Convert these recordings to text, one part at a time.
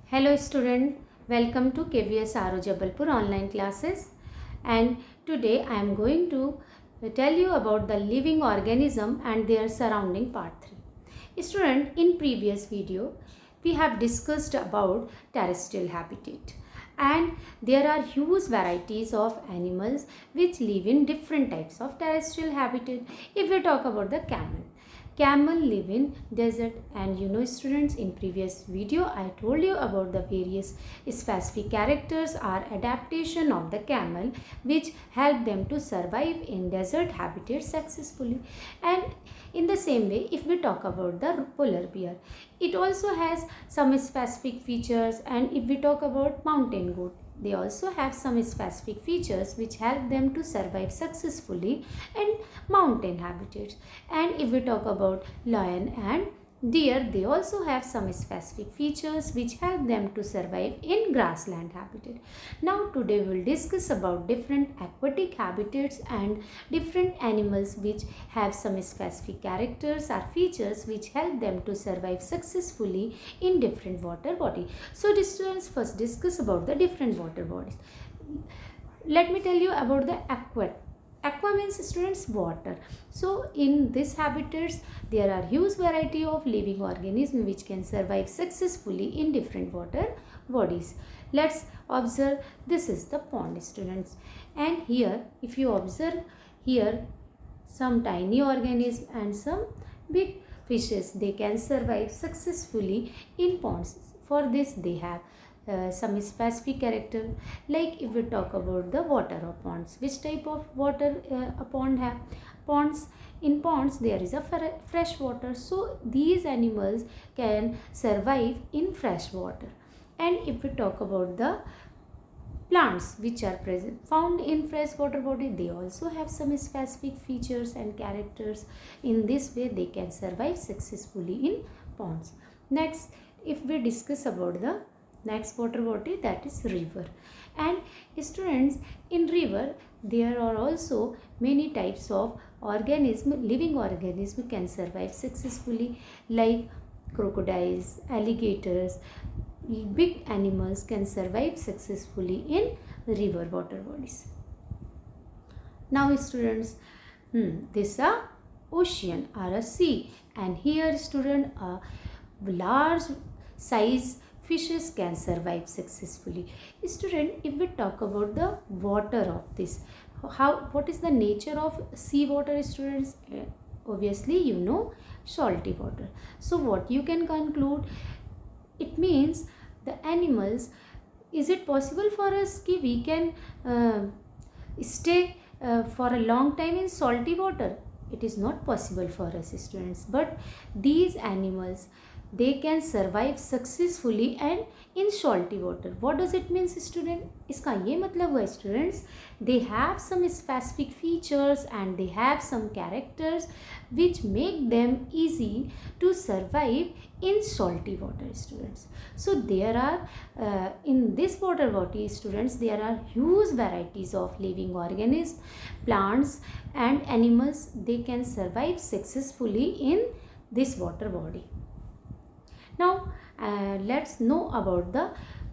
Hello student, welcome to KVS RO Jabalpur online classes, and today I am going to tell you about the living organism and their surrounding part 3. Student, in previous video we have discussed about terrestrial habitat, and there are huge varieties of animals which live in different types of terrestrial habitat. If we talk about the camel live in desert, and students, in previous video I told you about the various specific characters or adaptation of the camel which help them to survive in desert habitat successfully. And in the same way, if we talk about the polar bear, it also has some specific features. And if we talk about mountain goat, they also have some specific features which help them to survive successfully in mountain habitats. And if we talk about lion and deer, they also have some specific features which help them to survive in grassland habitat. Now today we will discuss about different aquatic habitats and different animals which have some specific characters or features which help them to survive successfully in different water bodies. So students, first discuss about the different water bodies. Let me tell you about the aqua means, students, water. So in this habitats there are huge variety of living organisms which can survive successfully in different water bodies. Let's observe, this is the pond, students, and here if you observe, here some tiny organisms and some big fishes, they can survive successfully in ponds. For this they have some specific character. Like if we talk about the water of ponds, which type of water a pond have? Ponds, in ponds there is a fresh water, so these animals can survive in fresh water. And if we talk about the plants which are present found in freshwater body, they also have some specific features and characters. In this way they can survive successfully in ponds. Next, if we discuss about the next water body, that is river. And students, in river there are also many types of living organism can survive successfully, like crocodiles, alligators. Big animals can survive successfully in river water bodies. Now students, this is a ocean or a sea, and here student, a large size fishes can survive successfully. Student, if we talk about the water of this, what is the nature of sea water, students? Obviously you know, salty water. So what you can conclude, it means the animals, is it possible for us कि we can stay for a long time in salty water? It is not possible for us, students, but these animals, they can survive successfully and in salty water. What does it mean, student? इसका ये मतलब हुआ, students, they have some specific features and they have some characters which make them easy to survive in salty water, students. So there are in this water body, students, there are huge varieties of living organisms, plants and animals. They can survive successfully in this water body. Now let's know about the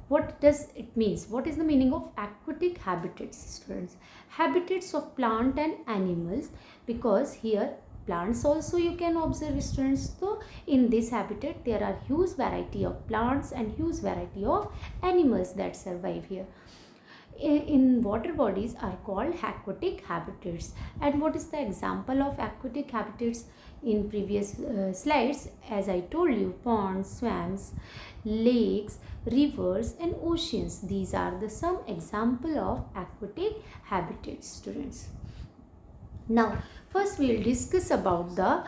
what does it means, what is the meaning of aquatic habitats, students? Habitats of plant and animals, because here plants also you can observe, students. So in this habitat there are huge variety of plants and huge variety of animals that survive here. In water bodies are called aquatic habitats. And what is the example of aquatic habitats? In previous slides, as I told you, ponds, swamps, lakes, rivers and oceans, these are the some example of aquatic habitats, students. Now first we will discuss about the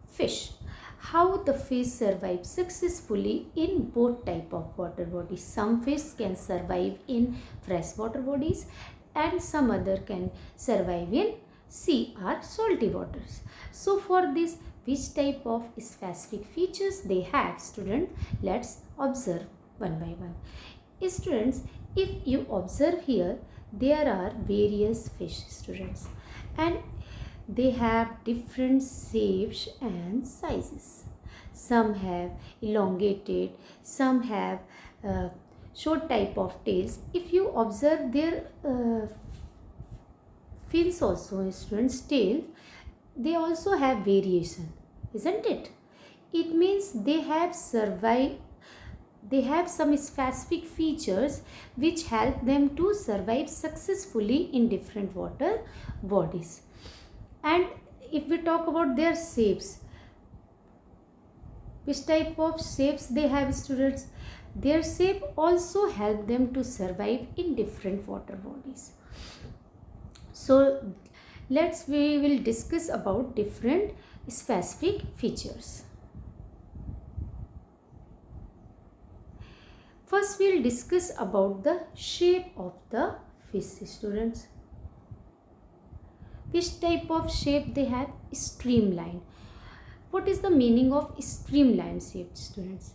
fish, how the fish survive successfully in both type of water bodies. Some fish can survive in freshwater bodies and some other can survive in sea or salty waters. So for this, which type of specific features they have, student, let's observe one by one. Students, if you observe here, there are various fish, students, and they have different shapes and sizes. some have elongated, some have short type of tails. If you observe their fins also, students, tail, they also have variation, isn't it? It means they have survived, they have some specific features which help them to survive successfully in different water bodies. And if we talk about their shapes, which type of shapes they have, students, their shape also help them to survive in different water bodies. So we will discuss about different specific features. First we will discuss about the shape of the fish, students. Which type of shape they have? Streamlined. What is the meaning of streamlined shape, students?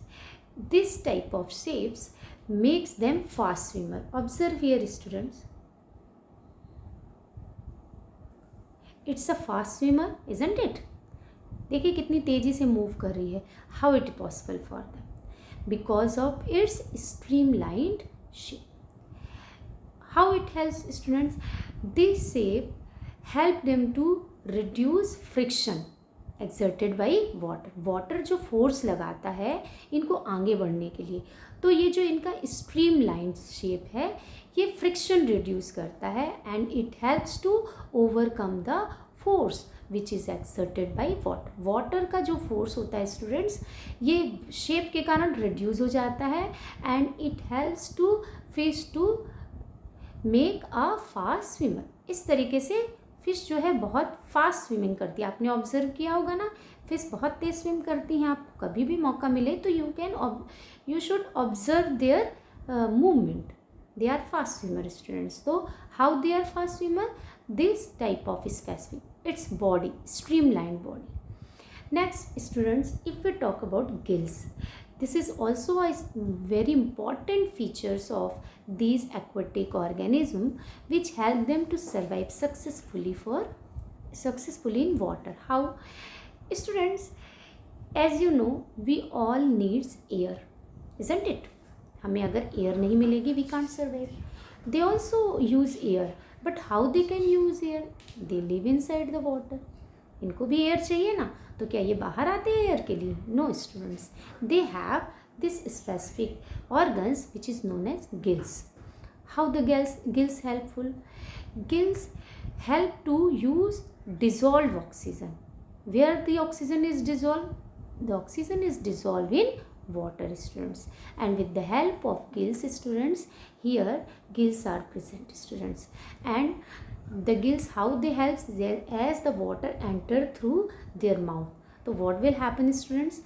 This type of shapes makes them fast swimmer. Observe here, students. It's a fast swimmer, isn't it? देखिए कितनी तेजी से move कर रही है. How it possible for them? Because of its streamlined shape. How it helps, students? This shape help them to reduce friction exerted by water. Water जो force लगाता है इनको आगे बढ़ने के लिए, तो ये जो इनका streamlined shape है ये friction reduce करता है and it helps to overcome the force which is exerted by water. Water का जो फोर्स होता है स्टूडेंट्स ये शेप के कारण रिड्यूस हो जाता है and it helps to fish to make a fast swimmer. इस तरीके से फिश जो है बहुत फास्ट स्विमिंग करती है. आपने ऑब्जर्व किया होगा ना, फिश बहुत तेज स्विम करती हैं. आपको कभी भी मौका मिले तो you should observe their movement. They are fast swimmer, students. So how they are fast swimmer? This type of specific, its body, streamlined body. Next, students, if we talk about gills, this is also a very important features of these aquatic organisms which help them to survive successfully in water. How? Students, as you know, we all needs air, isn't it? हमें अगर air नहीं मिलेगी we can't survive. They also use air, but how they can use air? They live inside the water. इनको भी air चाहिए ना, तो क्या ये बाहर आते हैं एयर के लिए? No students, they have this specific organs which is known as gills. How the gills helpful? Gills help to use dissolved oxygen. Where the oxygen is dissolved? The oxygen is dissolved in water, students. And with the help of gills, students, here gills are present, students. And the gills, how they help? As the water enter through their mouth. So what will happen, students?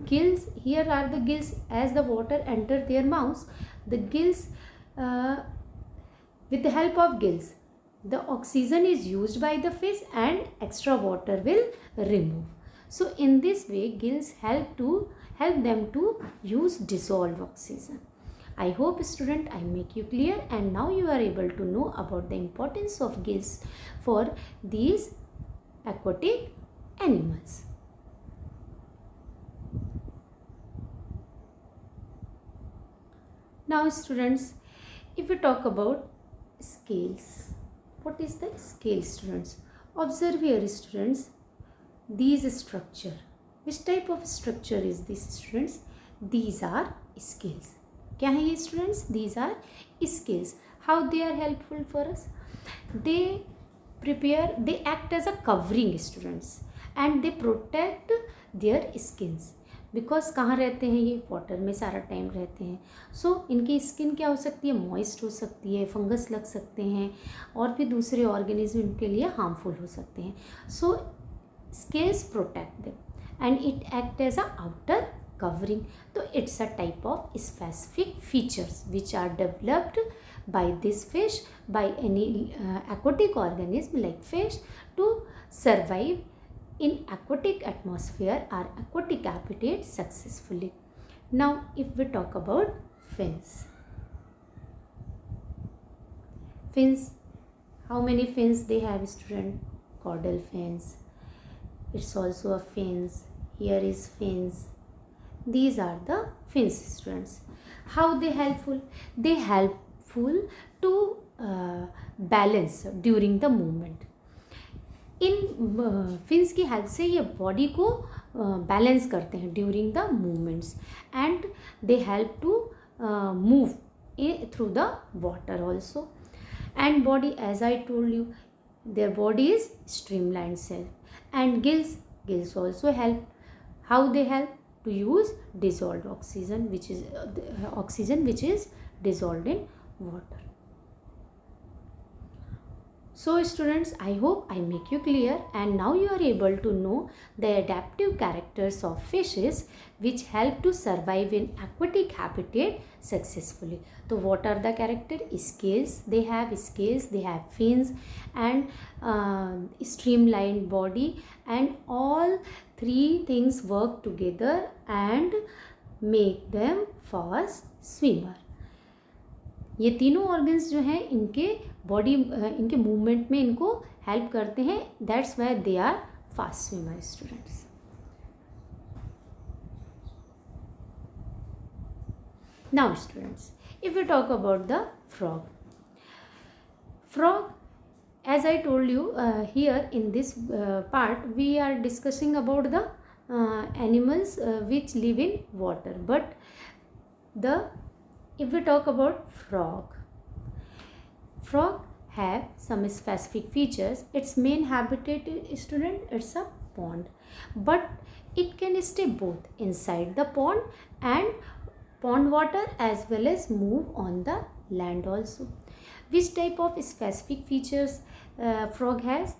Gills, here are the gills. As the water enter their mouths, the gills, with the help of gills, the oxygen is used by the fish and extra water will remove. So in this way, gills help them to use dissolved oxygen. I hope, student, I make you clear, and now you are able to know about the importance of gills for these aquatic animals. Now, students, if we talk about scales, what is the scale, students? Observe here, students, these structure. Which type of structure is this, students? These are scales. क्या है ये students? These are scales. How they are helpful for us? They act as a covering, students, and they protect their skins. Because कहाँ रहते हैं ये? Water में सारा time रहते हैं. सो इनकी स्किन क्या हो सकती है? मॉइस्ट हो सकती है, फंगस लग सकते हैं, और भी दूसरे ऑर्गेनिज्म इनके लिए हार्मफुल हो सकते हैं. So scales protect them and it act as a outer covering. So it's a type of specific features which are developed by this fish, by any aquatic organism like fish, to survive in aquatic atmosphere or aquatic habitat successfully. Now if we talk about fins. Fins, how many fins they have, student? Caudal fins. It's also a fins. Here is fins. these are the fins, students. How they helpful? They helpful to balance during the movement. इन fins की help से ये body को balance करते हैं during the movements, and they help to move through the water also. And body, as I told you, their body is streamlined cell. And gills also help. How they help? To use dissolved oxygen, which is oxygen which is dissolved in water. So students, I hope I make you clear, and now you are able to know the adaptive characters of fishes which help to survive in aquatic habitat successfully. So what are the character? Scales, they have fins, and streamlined body, and all three things work together and make them fast swimmer. ये तीनों organs जो हैं इनके body इनके movement में इनको help करते हैं. That's why they are fast swimmer, students. Now students, if we talk about the frog, as I told you, here in this part we are discussing about the animals which live in water. But if we talk about frog have some specific features. Its main habitat, student, it's a pond, but it can stay both inside the pond and pond water as well as move on the land also. Which type of specific features frog has?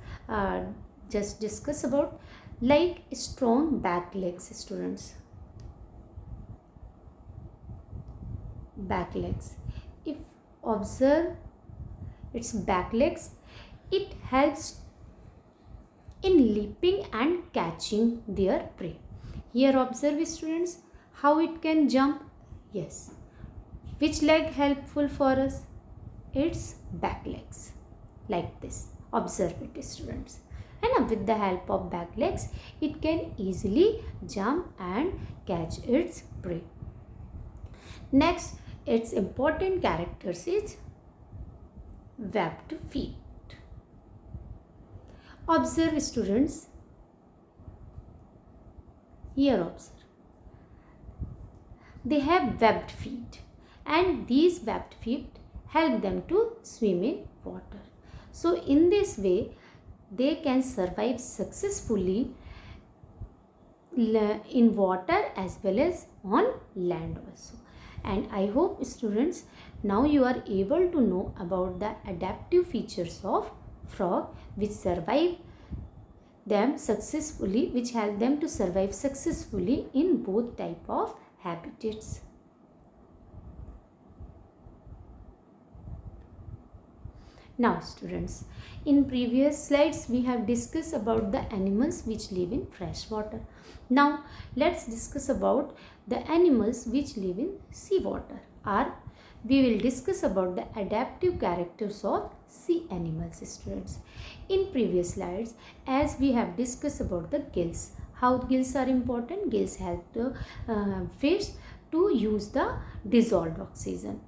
Just discuss about, like strong back legs, students. Back legs. If observe its back legs, it helps in leaping and catching their prey. Here observe, students, how it can jump. Yes, which leg helpful for us? Its back legs, like this. Observe it, students. And with the help of back legs, it can easily jump and catch its prey. Next, its important characters is webbed feet. Observe, students. Here observe. They have webbed feet, and these webbed feet help them to swim in water. So in this way they can survive successfully in water as well as on land also. And I hope, students, now you are able to know about the adaptive features of frog which survive them successfully, which help them to survive successfully in both type of habitats. Now students, in previous slides we have discussed about the animals which live in fresh water. Now let's discuss about the animals which live in seawater, or we will discuss about the adaptive characters of sea animals, students. In previous slides, as we have discussed about the gills, how gills are important. Gills help the fish to use the dissolved oxygen.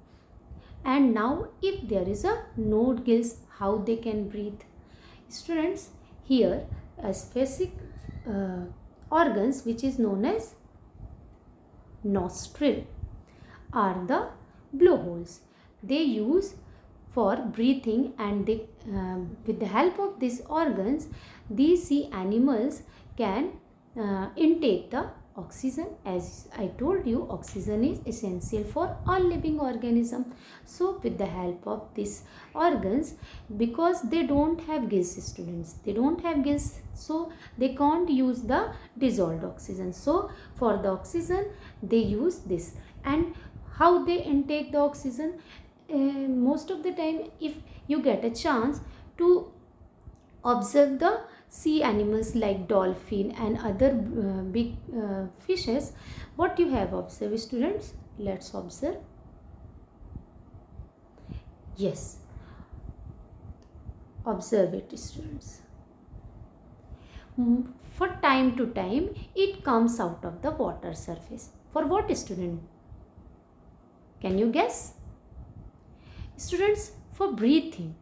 And now if there is a no gills, how they can breathe? Students, here a specific organs which is known as nostril are the blowholes. They use for breathing, and they with the help of these organs, these sea animals can intake the oxygen. As I told you, oxygen is essential for all living organism. So with the help of these organs, because they don't have gills, students, they don't have gills, so they can't use the dissolved oxygen. So for the oxygen they use this. And how they intake the oxygen? Most of the time, if you get a chance to observe the sea animals like dolphin and other big fishes, what you have observed, students? Let's observe. Yes, observe it, students. For time to time it comes out of the water surface. For what, student? Can you guess? Students, for breathing.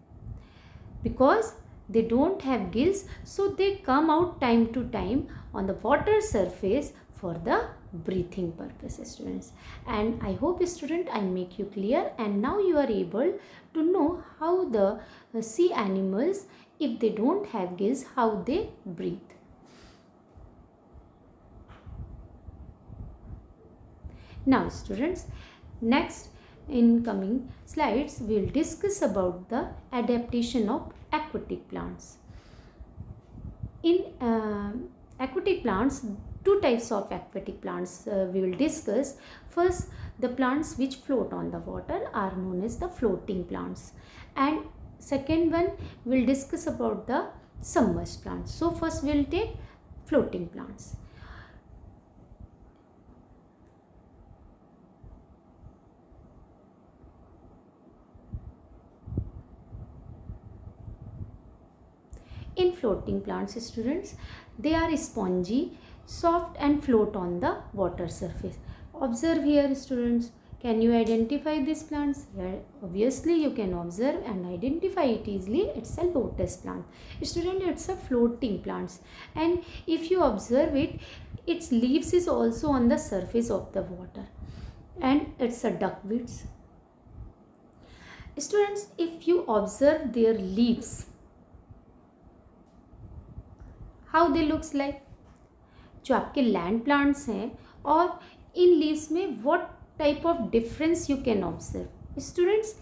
Because they don't have gills, so they come out time to time on the water surface for the breathing purpose, students. And I hope, student, I make you clear, and now you are able to know how the sea animals, if they don't have gills, how they breathe. Now, students, next in coming slides we will discuss about the adaptation of aquatic plants. In aquatic plants, two types of aquatic plants we will discuss. First, the plants which float on the water are known as the floating plants, and second one we will discuss about the submerged plants. So first we will take floating plants. In floating plants, students, they are spongy, soft and float on the water surface. Observe here, students. Can you identify these plants? Here, obviously you can observe and identify it easily. It's a lotus plant. Student, it's a floating plant. And if you observe it, its leaves is also on the surface of the water. And it's a duckweeds. Students, if you observe their leaves, how they looks like, जो आपके land plants हैं और इन leaves में what type of difference you can observe. Students,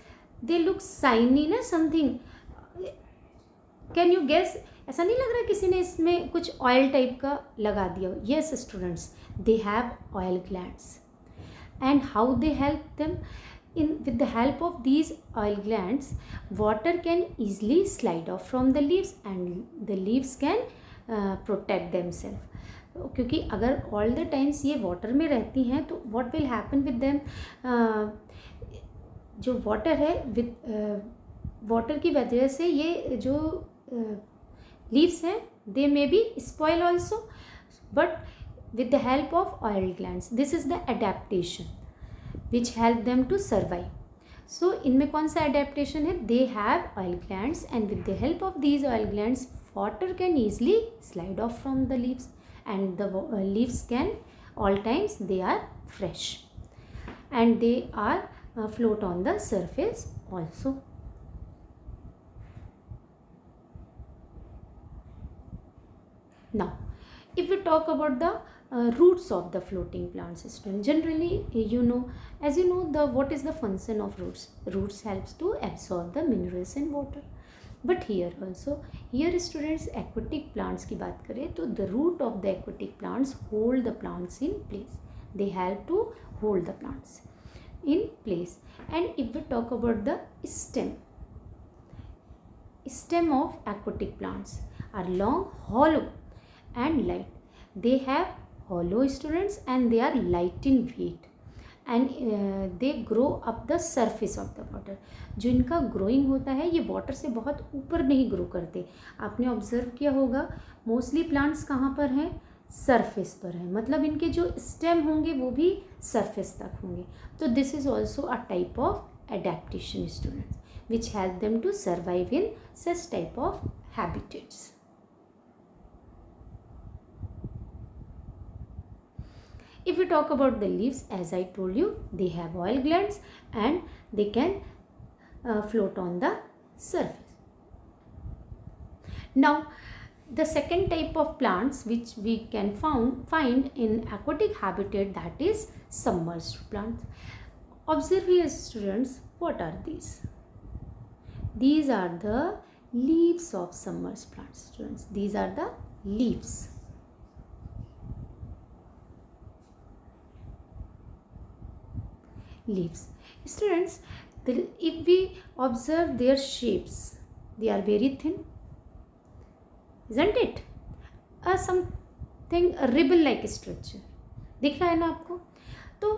they look shiny ना, something. Can you guess? ऐसा नहीं लग रहा किसी ने इसमें कुछ ऑयल टाइप का लगा दिया? Yes students, they have oil glands. And how they help them? With the help of these oil glands, water can easily slide off from the leaves and the leaves can protect themselves. क्योंकि अगर all the times ये water में रहती हैं तो what will happen with them? जो water है, with water की वजह से ये जो leaves हैं, they may be spoil also, but with the help of oil glands, this is the adaptation which help them to survive. So इनमें कौन सा adaptation है? They have oil glands and with the help of these oil glands, water can easily slide off from the leaves and the leaves can all times they are fresh and they are float on the surface also. Now, if we talk about the roots of the floating plants, student, generally you know, as you know, the what is the function of roots? Roots helps to absorb the minerals in water. But here also, here students, aquatic plants की बात करें तो the root of the aquatic plants hold the plants in place. They help to hold the plants in place. And if we talk about the stem of aquatic plants are long, hollow and light. They have hollow, students, and they are light in weight and they grow up the surface of the water. जो इनका growing होता है ये water से बहुत ऊपर नहीं grow करते. आपने ऑब्जर्व किया होगा मोस्टली प्लांट्स कहाँ पर हैं? सरफेस पर है, मतलब इनके जो स्टेम होंगे वो भी सरफेस तक होंगे. तो this is also a type of adaptation, students, which help them to survive in such type of habitats. If we talk about the leaves, as I told you, they have oil glands and they can float on the surface. Now, the second type of plants which we can find in aquatic habitat, that is submerged plants. Observe here, students, what are these? These are the leaves of submerged plants, students. These are the leaves. Leaves, students, if we observe their shapes, they are very thin, isn't it? Something ribbon like structure दिख रहा है ना आपको? तो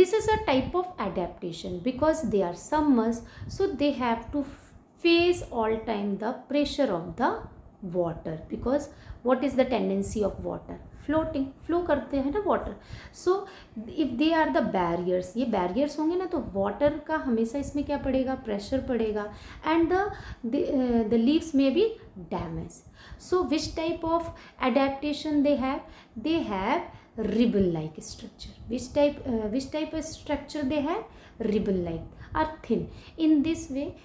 this is a type of adaptation because they are submerged, so they have to face all time the pressure of the water. Because what is the tendency of water? Floating, flow करते हैं ना water. So if they are the barriers, ये barriers होंगे ना तो water का हमेशा इसमें क्या पड़ेगा, प्रेशर पड़ेगा, एंड द लीव्स में B damage. So which type of adaptation they have ribbon like structure. Which type of structure they have? Ribbon like or thin. In this way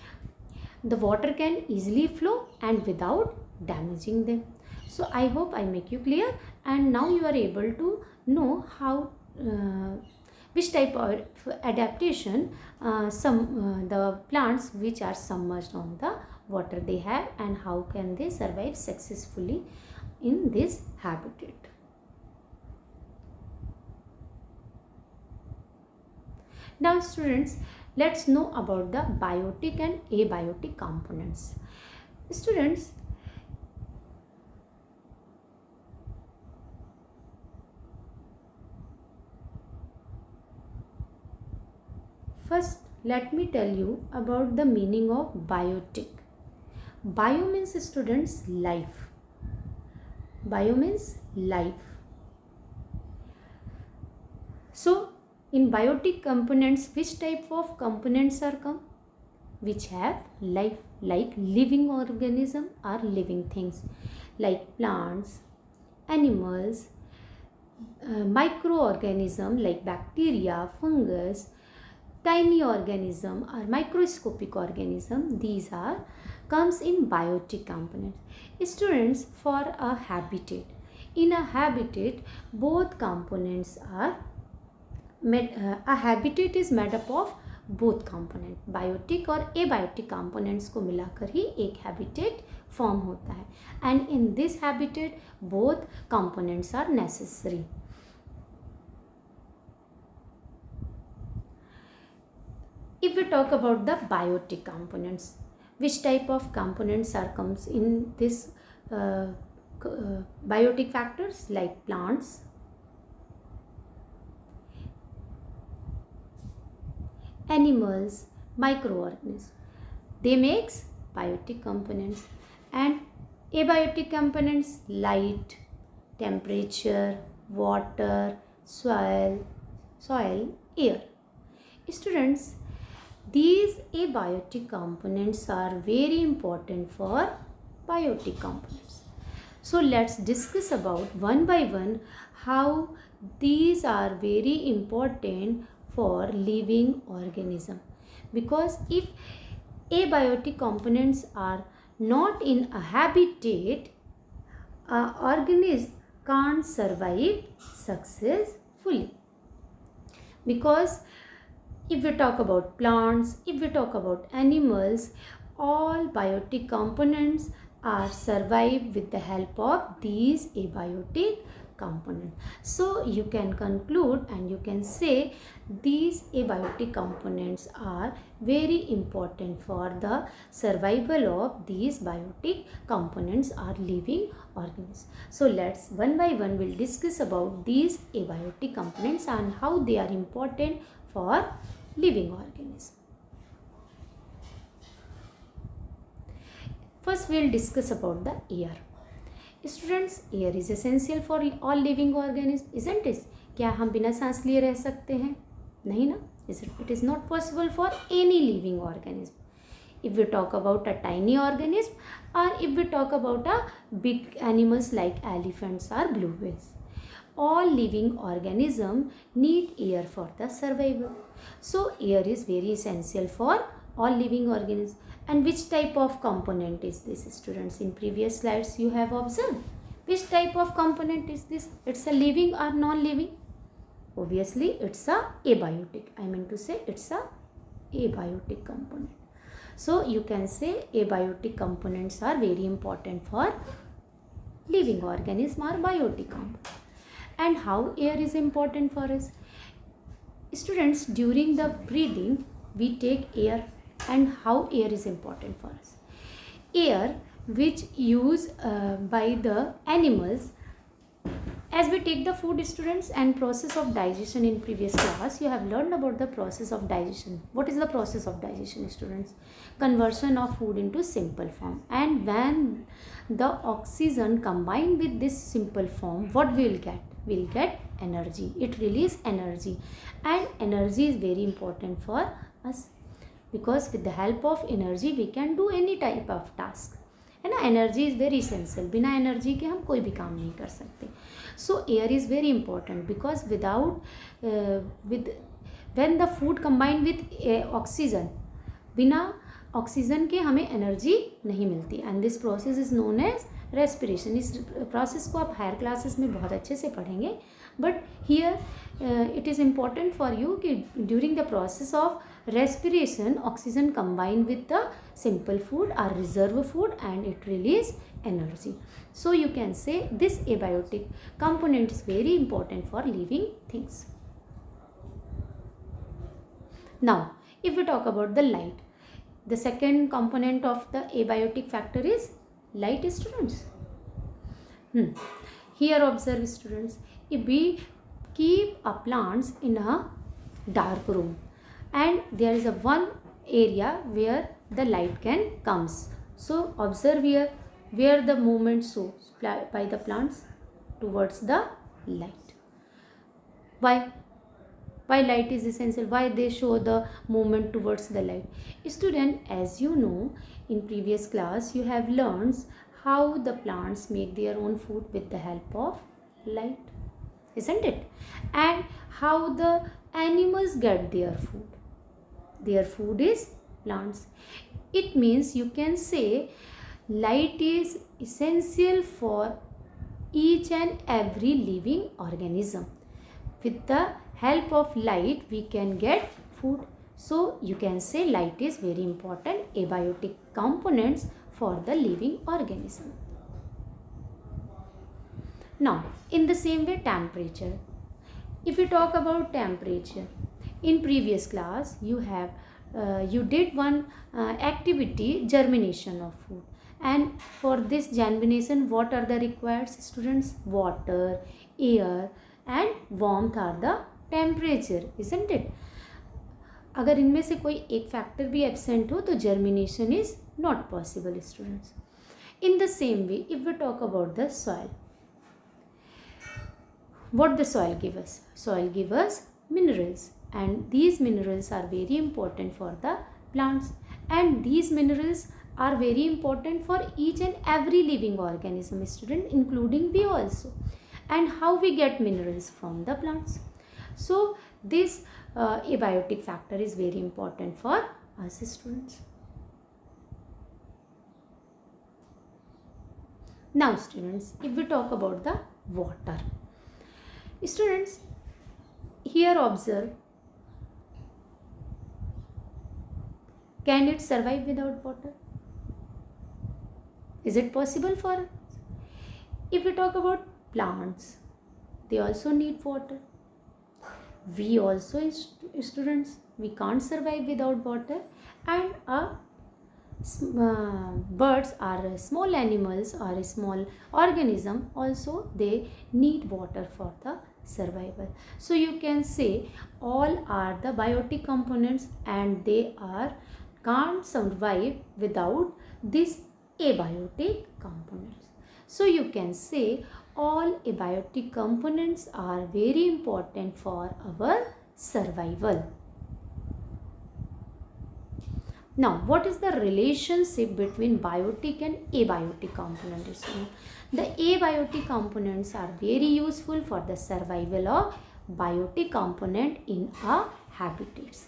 the water can easily flow and without damaging them. So I hope I make you clear, and now you are able to know how which type of adaptation the plants which are submerged on the water they have, and how can they survive successfully in this habitat. Now students, let's know about the biotic and abiotic components. Students, first let me tell you about the meaning of biotic. Bio means, students, life. Bio means life. So in biotic components, which type of components are come? Which have life, like living organism or living things, like plants, animals, microorganism like bacteria, fungus, tiny organism or microscopic organism. These are comes in biotic components. Students, for a habitat, in a habitat both components are a habitat is made up of both component, biotic और abiotic components को मिलाकर ही एक habitat form होता है, and in this habitat both components are necessary. If we talk about the biotic components, which type of components are comes in this biotic factors, like plants, animals, microorganisms. They makes biotic components, and abiotic components, light, temperature, water, soil, air. Students, these abiotic components are very important for biotic components. So let's discuss about one by one how these are very important for living organism, because if abiotic components are not in a habitat, a organism can't survive successfully. Because if we talk about plants, if we talk about animals, all biotic components are survive with the help of these abiotic component. So you can conclude and you can say these abiotic components are very important for the survival of these biotic components or living organisms. So let's one by one we'll discuss about these abiotic components and how they are important for living organisms. First we'll discuss about the air. Students, air is essential for all living organisms, isn't it? क्या हम बिना सांस लिए रह सकते हैं? नहीं ना? It is not possible for any living organism. If we talk about a tiny organism or if we talk about a big animals like elephants or blue whales, all living organisms need air for the survival. So air is very essential for all living organisms. And which type of component is this, students? In previous slides you have observed. Which type of component is this? It's a living or non-living? Obviously it's a abiotic. I mean to say it's a abiotic component. So you can say abiotic components are very important for living organism or biotic component. And how air is important for us? Students, during the breathing we take air. And how air is important for us? Air which used by the animals As we take the food, students, and process of digestion in previous class, you have learned about the process of digestion. What is the process of digestion, students? Conversion of food into simple form. And when the oxygen combined with this simple form, what we will get? We will get energy. It releases energy, and energy is very important for us, because with the help of energy we can do any type of task, है ना. Energy is very essential. बिना energy के हम कोई भी काम नहीं कर सकते. So air is very important, because without with when the food combine with oxygen, बिना ऑक्सीजन के हमें एनर्जी नहीं मिलती. And this process is known as respiration. इस प्रोसेस को आप हायर क्लासेस में बहुत अच्छे से पढ़ेंगे, but here it is important for you कि during the process of respiration, oxygen combined with the simple food or reserve food, and it release energy. So you can say this abiotic component is very important for living things. Now if we talk about the light, the second component of the abiotic factor is light, students. Here observe, students, if we keep a plants in a dark room, and there is a one area where the light can comes. So observe here where the movement shows by the plants towards the light. Why light is essential? Why they show the movement towards the light? Student, as you know, in previous class you have learned how the plants make their own food with the help of light, isn't it? And how the animals get their food. Their food is plants. It means you can say light is essential for each and every living organism. With the help of light we can get food. So you can say light is very important abiotic components for the living organism. Now in the same way, temperature. If we talk about temperature, in previous class you have you did one activity, germination of food, and for this germination what are the required, students? Water, air and warmth are the temperature, isn't it? अगर इनमें से कोई एक factor भी absent हो तो germination is not possible, students. In the same way, if we talk about the soil, what the soil give us? Soil give us minerals, and these minerals are very important for the plants, and these minerals are very important for each and every living organism, student, including we also. And how we get minerals from the plants? So this abiotic factor is very important for us, students. Now students, if we talk about the water, students, here observe, can it survive without water? Is it possible for us? If we talk about plants, they also need water. We also, students, we can't survive without water. And birds are small animals or a small organism, also they need water for the survival. So you can say all are the biotic components, and they can't survive without these abiotic components. So you can say all abiotic components are very important for our survival. Now, what is the relationship between biotic and abiotic components? The abiotic components are very useful for the survival of biotic component in our habitats.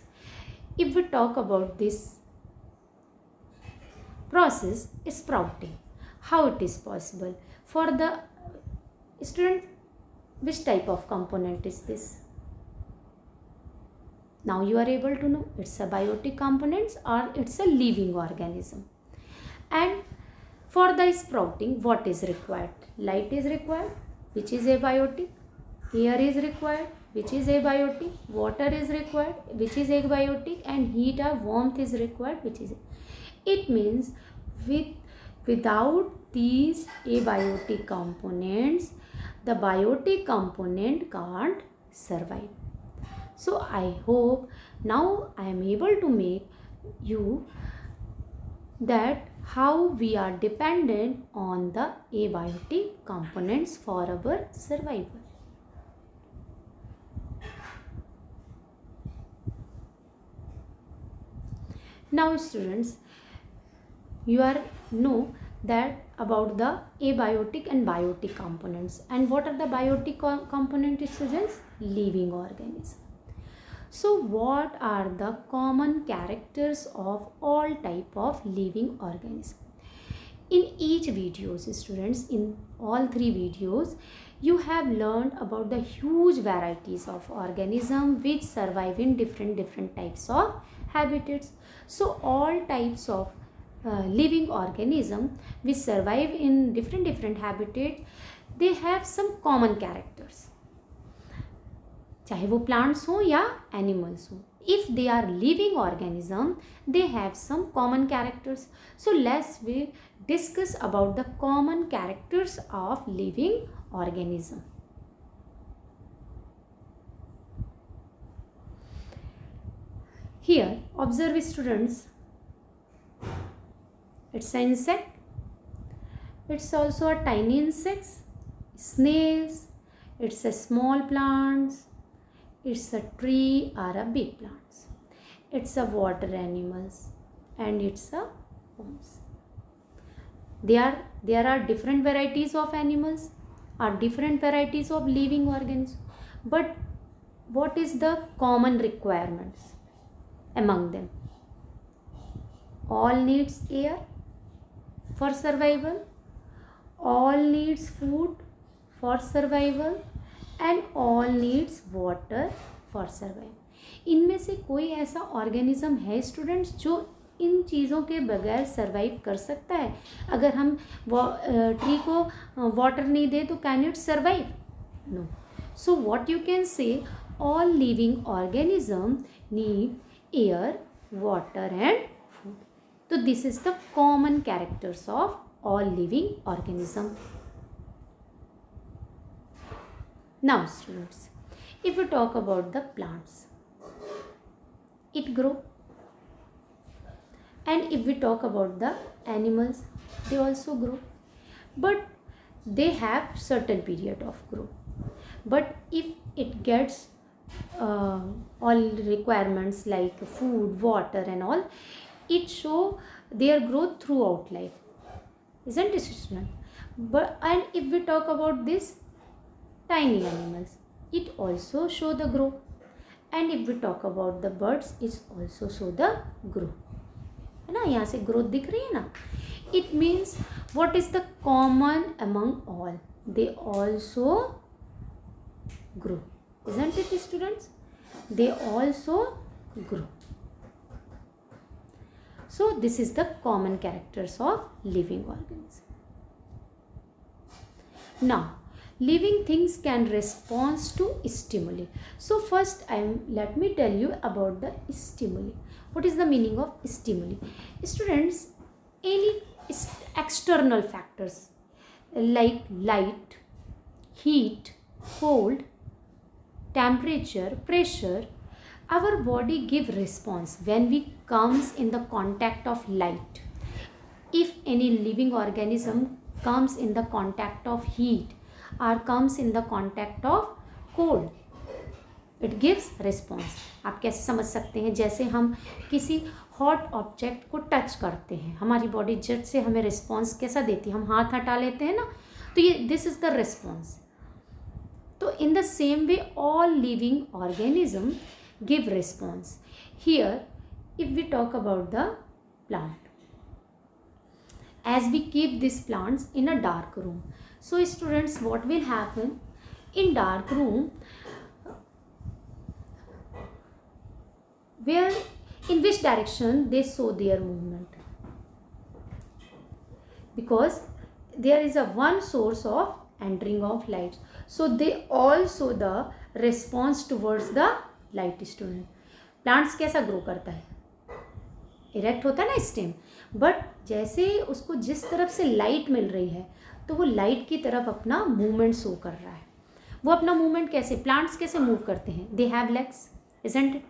If we talk about this process, sprouting, how it is possible? For the student, which type of component is this? Now you are able to know it's a biotic components or it's a living organism. And for the sprouting, what is required? Light is required, which is abiotic. Air is required, which is abiotic. Water is required, which is abiotic. And heat or warmth is required, which is. It means without these abiotic components, the biotic component can't survive. So I hope now I am able to make you that how we are dependent on the abiotic components for our survival. Now students, you are know that about the abiotic and biotic components. And what are the biotic components, students? Living organisms. So what are the common characters of all type of living organisms? In each videos, students, in all 3 videos, you have learned about the huge varieties of organisms which survive in different types of habitats. So all types of living organism which survive in different habitats, they have some common characters, चाहे वो plants हो या animals हो. If they are living organism, they have some common characters. So let's we discuss about the common characters of living organism. Here, observe students. It's an insect. It's also a tiny insects, snails. It's a small plants. It's a tree or a big plants. It's a water animals, and it's a worms. There are different varieties of animals, or different varieties of living organisms. But what is the common requirements among them? All needs air for survival, all needs food for survival, and all needs water for survival. इनमें से कोई ऐसा organism है students जो इन चीज़ों के बगैर survive कर सकता है? अगर हम ट्री को वाटर नहीं दे तो can it survive? No. So what you can say, all living organism need air, water and food. So this is the common characters of all living organism. Now students, if we talk about the plants, it grow. And if we talk about the animals, they also grow. But they have certain period of growth. But if it gets all requirements like food, water and all, it show their growth throughout life, isn't it student? But and if we talk about this tiny animals, it also show the growth. And if we talk about the birds, it also show the growth. है ना, यहाँ से growth दिख रही है ना. It means what is the common among all? They also grow, isn't it students? They also grow. So this is the common characters of living organism. Now, living things can respond to stimuli. So first let me tell you about the stimuli. What is the meaning of stimuli? Students, any external factors like light, heat, cold, temperature, pressure, our body give response when we comes in the contact of light. If any living organism comes in the contact of heat or comes in the contact of cold, it gives response. आप कैसे समझ सकते हैं? जैसे हम किसी hot object को touch करते हैं, हमारी बॉडी झट से हमें रिस्पॉन्स कैसा देती है? हम हाथ हटा लेते हैं ना, तो ये दिस इज द रिस्पॉन्स. तो in the same way all living organism give response. Here if we talk about the plant, as we keep these plants in a dark room, so students, what will happen in dark room, where in which direction they show their movement, because there is a one source of entering of light, so they all show the response towards the light. Student, plants कैसा grow करता है? Erect होता है ना stem, but जैसे उसको जिस तरफ से लाइट मिल रही है तो वो लाइट की तरफ अपना मूवमेंट शो कर रहा है. वो अपना मूवमेंट कैसे, प्लांट्स कैसे मूव करते हैं, they have legs, isn't it,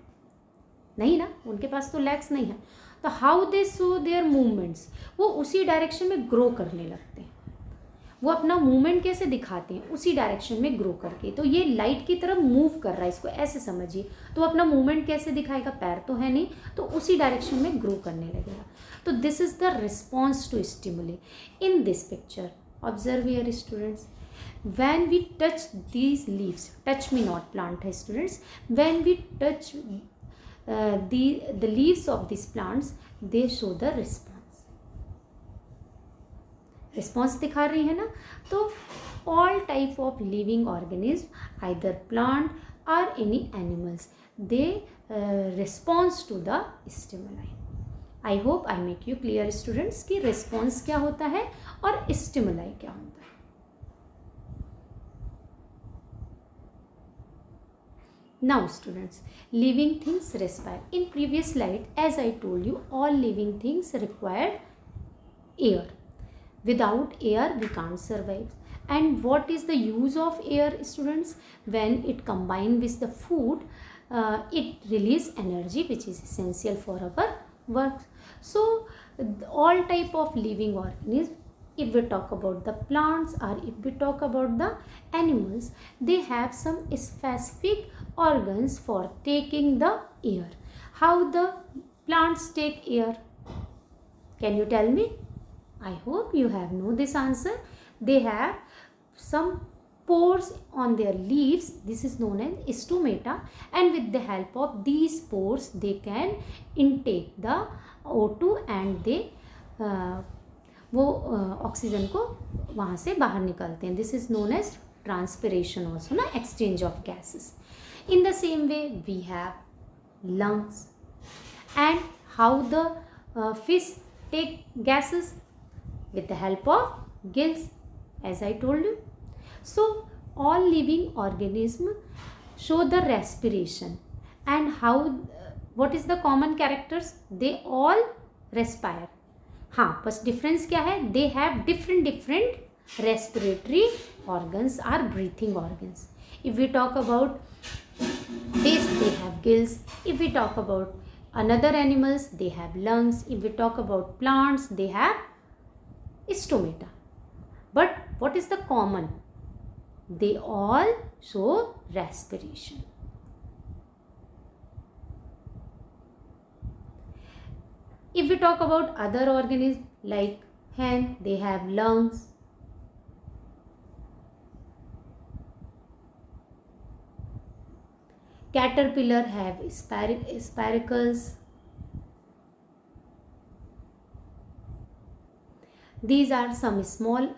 नहीं ना, उनके पास तो लेग्स नहीं है, तो how they show their movements, वो उसी डायरेक्शन में ग्रो करने लगते हैं, वो अपना मूवमेंट कैसे दिखाते हैं, उसी डायरेक्शन में ग्रो करके। तो ये लाइट की तरफ मूव कर रहा है, इसको ऐसे समझिए, तो अपना मूवमेंट कैसे दिखाएगा, पैर तो है नहीं, तो उसी डायरेक्शन में ग्रो करने लगेगा। तो this is the response to stimuli. In this picture observe here students, when we touch these leaves, touch me not plant है students, when we touch the leaves of these plants, they show the response, response दिखा रही है ना। तो all type of living organism, either plant or any animals, they responds to the stimuli. I hope I make you clear students कि response क्या होता है और stimuli क्या होता है। Now students, living things respire. In previous slide, as I told you, all living things require air. Without air, we can't survive. And what is the use of air, students? When it combined with the food, it release energy which is essential for our work. So, all type of living organisms, if we talk about the plants or if we talk about the animals, they have some specific organs for taking the air. How the plants take air? Can you tell me? I hope you have know this answer. They have some pores on their leaves. This is known as stomata, and with the help of these pores, they can intake the O2 and they वो oxygen को वहाँ से बाहर निकालते हैं। This is known as transpiration also ना, exchange of gases. In the same way we have lungs, and how the fish take gases with the help of gills, as I told you. So all living organism show the respiration, and how what is the common characters, they all respire. हाँ, बस difference क्या है, they have different respiratory organs or breathing organs. If we talk about fish, they have gills. If we talk about another animals, they have lungs. If we talk about plants, they have stomata. But what is the common? They all show respiration. If we talk about other organisms like hen, they have lungs. Caterpillar have spiracles. These are some small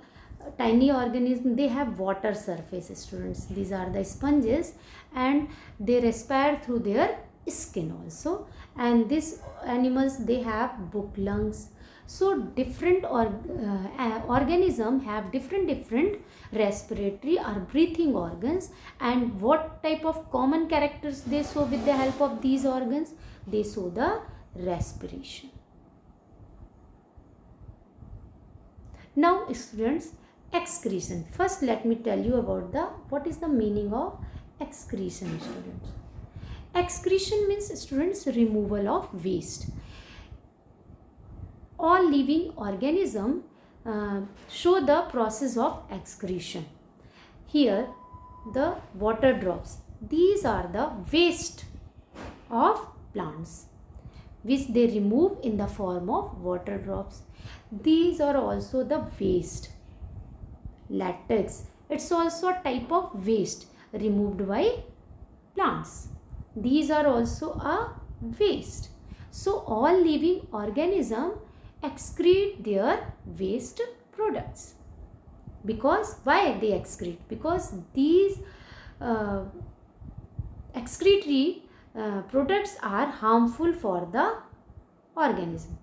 tiny organisms. They have water surface, students. These are the sponges, and they respire through their skin also. And these animals, they have book lungs. So different organism have different respiratory or breathing organs. And what type of common characters they show with the help of these organs? They show the respiration. Now students, excretion. First let me tell you about what is the meaning of excretion, students. Excretion means, students, removal of waste. All living organism show the process of excretion. Here the water drops, these are the waste of plants which they remove in the form of water drops. These are also the waste. Latex, it's also a type of waste removed by plants. These are also a waste. So all living organism excrete their waste products. Because why they excrete? Because these excretory products are harmful for the organism.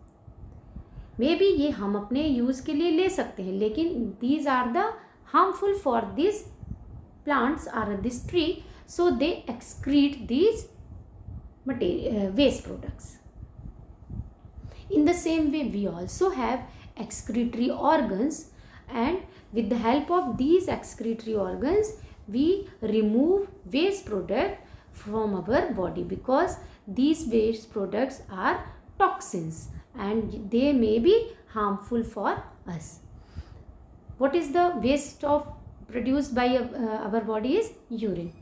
May be ये हम अपने use के लिए ले सकते हैं, लेकिन these are the harmful for this plants are this tree, so they excrete these waste products. In the same way, we also have excretory organs, and with the help of these excretory organs, we remove waste product from our body, because these waste products are toxins and they may be harmful for us. What is the waste of produced by our body is urine.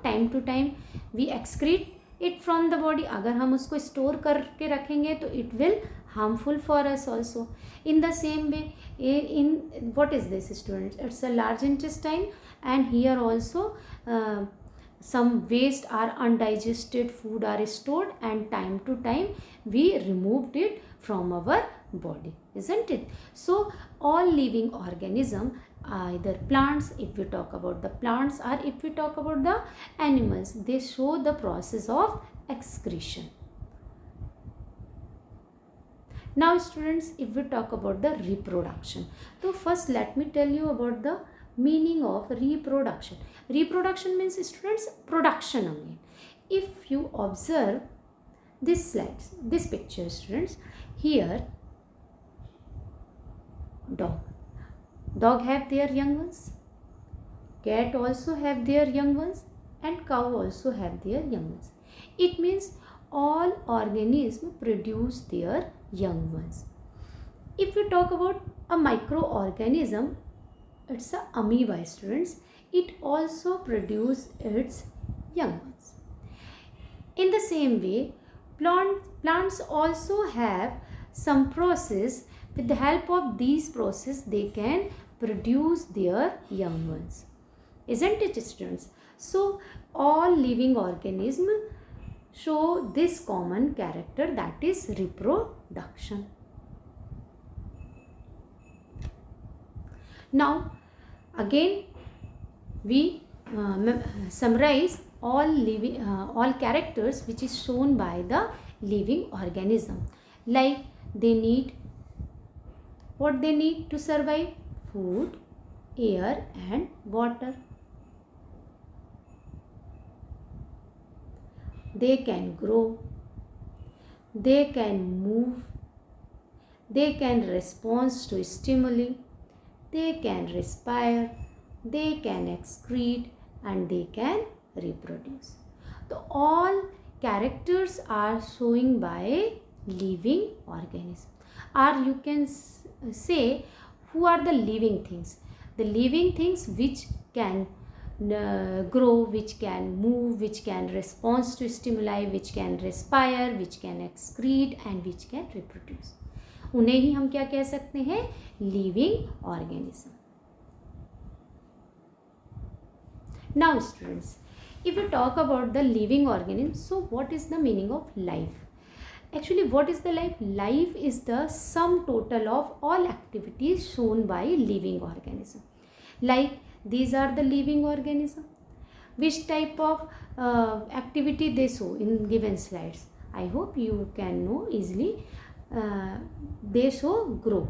Time to time we excrete it from the body. अगर हम उसको store करके रखेंगे तो it will harmful for us also. In the same way, in what is this, students? It's a large intestine, and here also some waste or undigested food are stored, and time to time we removed it from our body, isn't it? So all living organism, either plants, if we talk about the plants, or if we talk about the animals, they show the process of excretion. Now students, if we talk about the reproduction, so first let me tell you about the meaning of reproduction. Reproduction means, students, production again. If you observe this slides, this picture, students, here dog have their young ones, cat also have their young ones, and cow also have their young ones. It means all organisms produce their young ones. If we talk about a microorganism, it's a amoeba, students. It also produces its young ones. In the same way, plants also have some process. With the help of these process, they can produce their young ones, isn't it, students? So all living organisms show this common character, that is reproduction. Now again we summarize all characters which is shown by the living organism. Like they need, what they need to survive? Food, air and water. They can grow, they can move, they can respond to stimuli, they can respire, they can excrete, and they can reproduce. So all characters are showing by living organism. Or you can say, who are the living things? The living things which can grow, which can move, which can respond to stimuli, which can respire, which can excrete, and which can reproduce. उन्हें ही हम क्या कह सकते हैं? Living organism. Now students, if we talk about the living organism, so what is the meaning of life? Actually, what is the life? Life is the sum total of all activities shown by living organism. Like these are the living organism. Which type of activity they show in given slides? I hope you can know easily. They show growth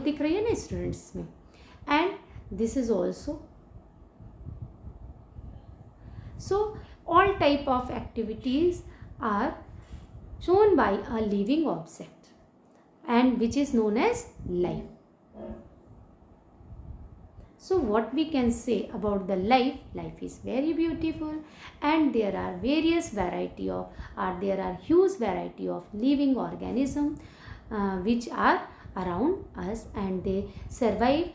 दिख रही है ना students में, and this is also. So all type of activities are shown by a living object, and which is known as life. So what we can say about the life? Life is very beautiful, and there are various variety of, or there are huge variety of living organisms which are around us, and they survive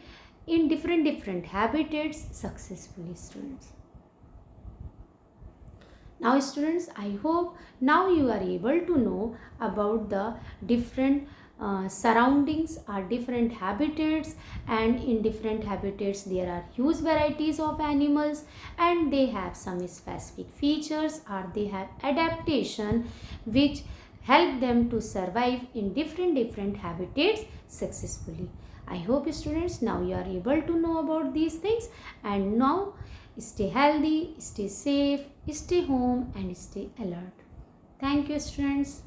in different habitats successfully, students. Now students, I hope now you are able to know about the different surroundings or different habitats, and in different habitats there are huge varieties of animals, and they have some specific features, or they have adaptation which help them to survive in different habitats successfully. I hope students now you are able to know about these things, and now stay healthy, stay safe, stay home, and stay alert. Thank you students.